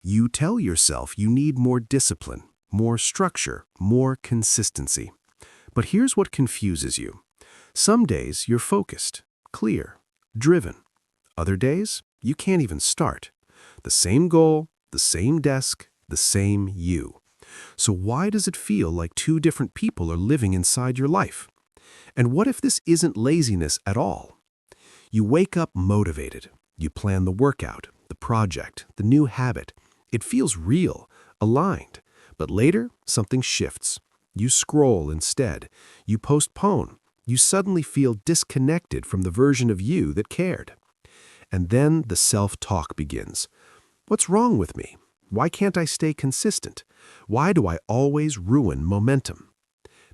You tell yourself you need more discipline, more structure, more consistency. But here's what confuses you. Some days you're focused, clear, driven. Other days, you can't even start. The same goal, the same desk, the same you. So why does it feel like two different people are living inside your life? And what if this isn't laziness at all? You wake up motivated. You plan the workout, the project, the new habit. It feels real, aligned. But later, something shifts. You scroll instead. You postpone. You suddenly feel disconnected from the version of you that cared. And then the self-talk begins. What's wrong with me? Why can't I stay consistent? Why do I always ruin momentum?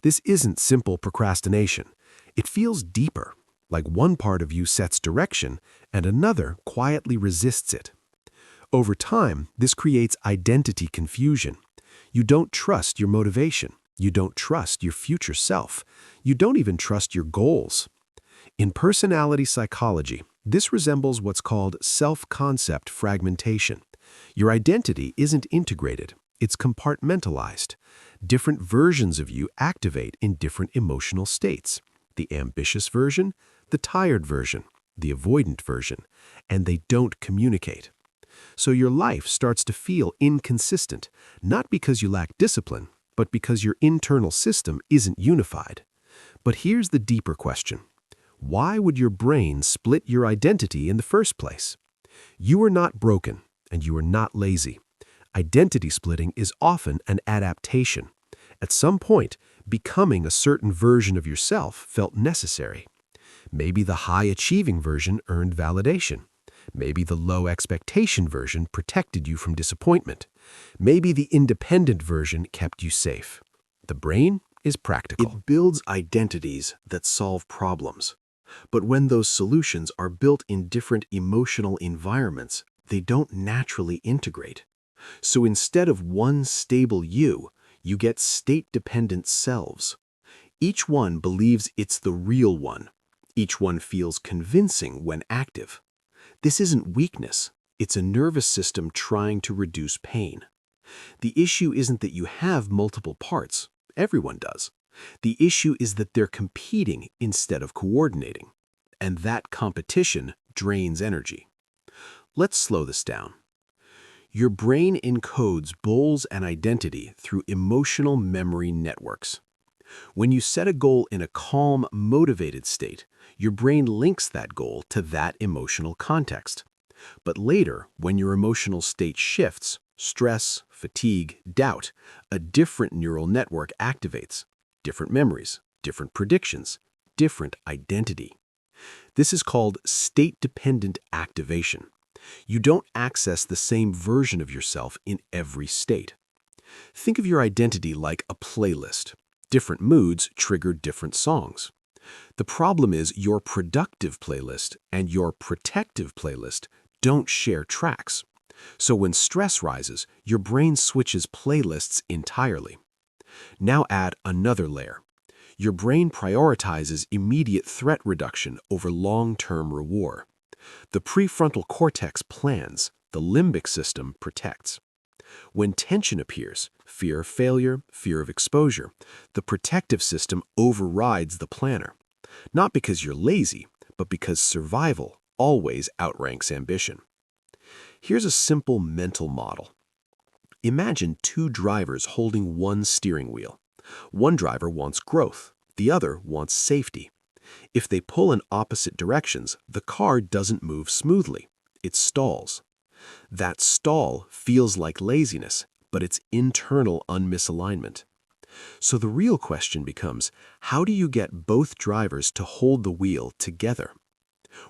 This isn't simple procrastination. It feels deeper, like one part of you sets direction and another quietly resists it. Over time, this creates identity confusion. You don't trust your motivation. You don't trust your future self. You don't even trust your goals. In personality psychology, this resembles what's called self-concept fragmentation. Your identity isn't integrated. It's compartmentalized. Different versions of you activate in different emotional states. The ambitious version, the tired version, the avoidant version, and they don't communicate. So your life starts to feel inconsistent, not because you lack discipline, but because your internal system isn't unified. But here's the deeper question. Why would your brain split your identity in the first place? You are not broken, and you are not lazy. Identity splitting is often an adaptation. At some point, becoming a certain version of yourself felt necessary. Maybe the high-achieving version earned validation. Maybe the low-expectation version protected you from disappointment. Maybe the independent version kept you safe. The brain is practical. It builds identities that solve problems. But when those solutions are built in different emotional environments, they don't naturally integrate. So instead of one stable you get state-dependent selves. Each one believes it's the real one. Each one feels convincing when active. This isn't weakness. It's a nervous system trying to reduce pain. The issue isn't that you have multiple parts. Everyone does. The issue is that they're competing instead of coordinating. And that competition drains energy. Let's slow this down. Your brain encodes goals and identity through emotional memory networks. When you set a goal in a calm, motivated state, your brain links that goal to that emotional context. But later, when your emotional state shifts, stress, fatigue, doubt, a different neural network activates. Different memories, different predictions, different identity. This is called state-dependent activation. You don't access the same version of yourself in every state. Think of your identity like a playlist. Different moods trigger different songs. The problem is your productive playlist and your protective playlist don't share tracks. So when stress rises, your brain switches playlists entirely. Now add another layer. Your brain prioritizes immediate threat reduction over long-term reward. The prefrontal cortex plans, the limbic system protects. When tension appears, fear of failure, fear of exposure, the protective system overrides the planner. Not because you're lazy, but because survival always outranks ambition. Here's a simple mental model. Imagine two drivers holding one steering wheel. One driver wants growth, the other wants safety. If they pull in opposite directions, the car doesn't move smoothly. It stalls. That stall feels like laziness, but it's internal unmisalignment. So the real question becomes, how do you get both drivers to hold the wheel together?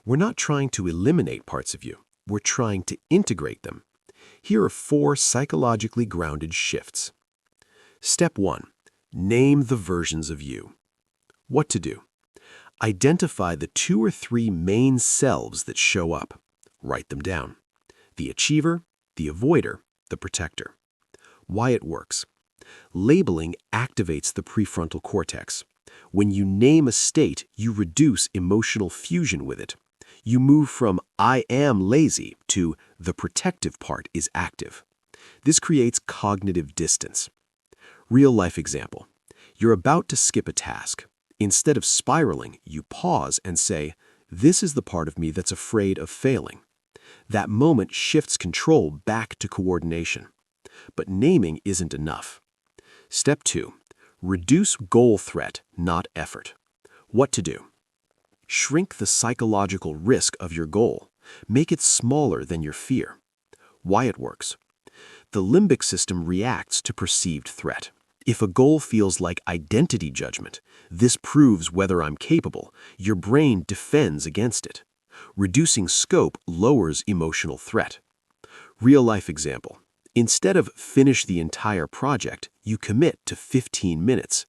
We're not trying to eliminate parts of you. We're trying to integrate them. Here are 4 psychologically grounded shifts. Step 1. Name the versions of you. What to do? Identify the 2 or 3 main selves that show up. Write them down. The achiever, the avoider, the protector. Why it works. Labeling activates the prefrontal cortex. When you name a state, you reduce emotional fusion with it. You move from "I am lazy" to "the protective part is active." This creates cognitive distance. Real-life example. You're about to skip a task. Instead of spiraling, you pause and say, "This is the part of me that's afraid of failing." That moment shifts control back to coordination. But naming isn't enough. Step 2. Reduce goal threat, not effort. What to do? Shrink the psychological risk of your goal. Make it smaller than your fear. Why it works. The limbic system reacts to perceived threat. If a goal feels like identity judgment, this proves whether I'm capable, your brain defends against it. Reducing scope lowers emotional threat. Real-life example. Instead of finish the entire project, you commit to 15 minutes.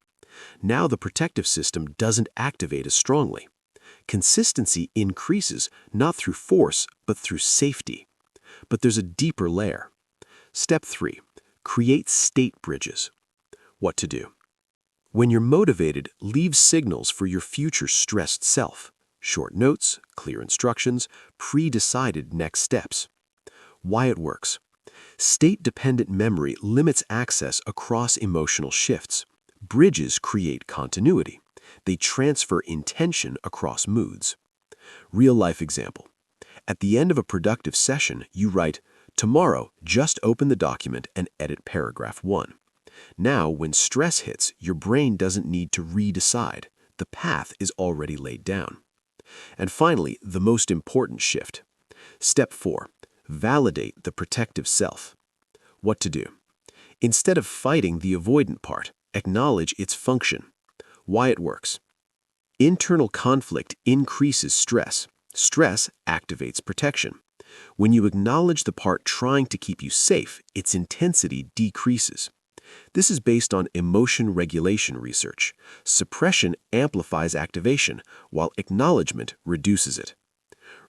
Now the protective system doesn't activate as strongly. Consistency increases not through force, but through safety. But there's a deeper layer. Step 3. Create state bridges. What to do? When you're motivated, leave signals for your future stressed self. Short notes, clear instructions, pre-decided next steps. Why it works. State-dependent memory limits access across emotional shifts. Bridges create continuity. They transfer intention across moods. Real-life example. At the end of a productive session, you write, "Tomorrow, just open the document and edit paragraph 1." Now, when stress hits, your brain doesn't need to redecide. The path is already laid down. And finally, the most important shift. Step 4. Validate the protective self. What to do? Instead of fighting the avoidant part, acknowledge its function. Why it works. Internal conflict increases stress. Stress activates protection. When you acknowledge the part trying to keep you safe, its intensity decreases. This is based on emotion regulation research. Suppression amplifies activation, while acknowledgement reduces it.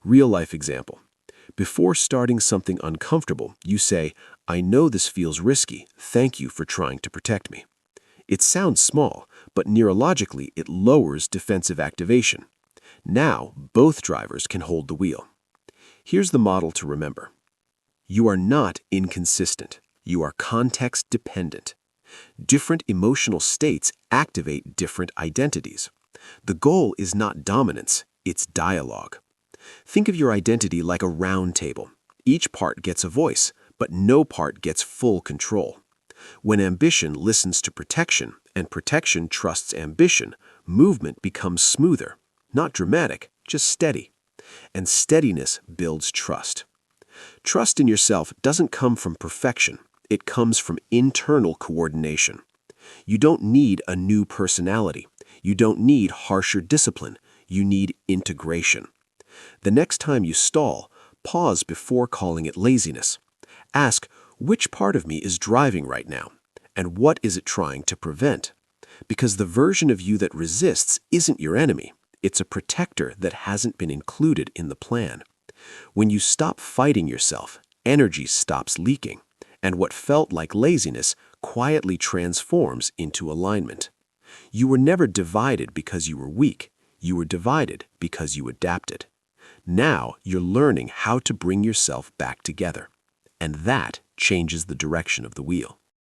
Real-life example. Before starting something uncomfortable, you say, "I know this feels risky. Thank you for trying to protect me." It sounds small, but neurologically it lowers defensive activation. Now, both drivers can hold the wheel. Here's the model to remember. You are not inconsistent. You are context-dependent. Different emotional states activate different identities. The goal is not dominance, it's dialogue. Think of your identity like a round table. Each part gets a voice, but no part gets full control. When ambition listens to protection and protection trusts ambition, movement becomes smoother, not dramatic, just steady. And steadiness builds trust. Trust in yourself doesn't come from perfection. It comes from internal coordination. You don't need a new personality. You don't need harsher discipline. You need integration. The next time you stall, pause before calling it laziness. Ask, which part of me is driving right now? And what is it trying to prevent? Because the version of you that resists isn't your enemy. It's a protector that hasn't been included in the plan. When you stop fighting yourself, energy stops leaking, and what felt like laziness quietly transforms into alignment. You were never divided because you were weak. You were divided because you adapted. Now you're learning how to bring yourself back together, and that changes the direction of the wheel.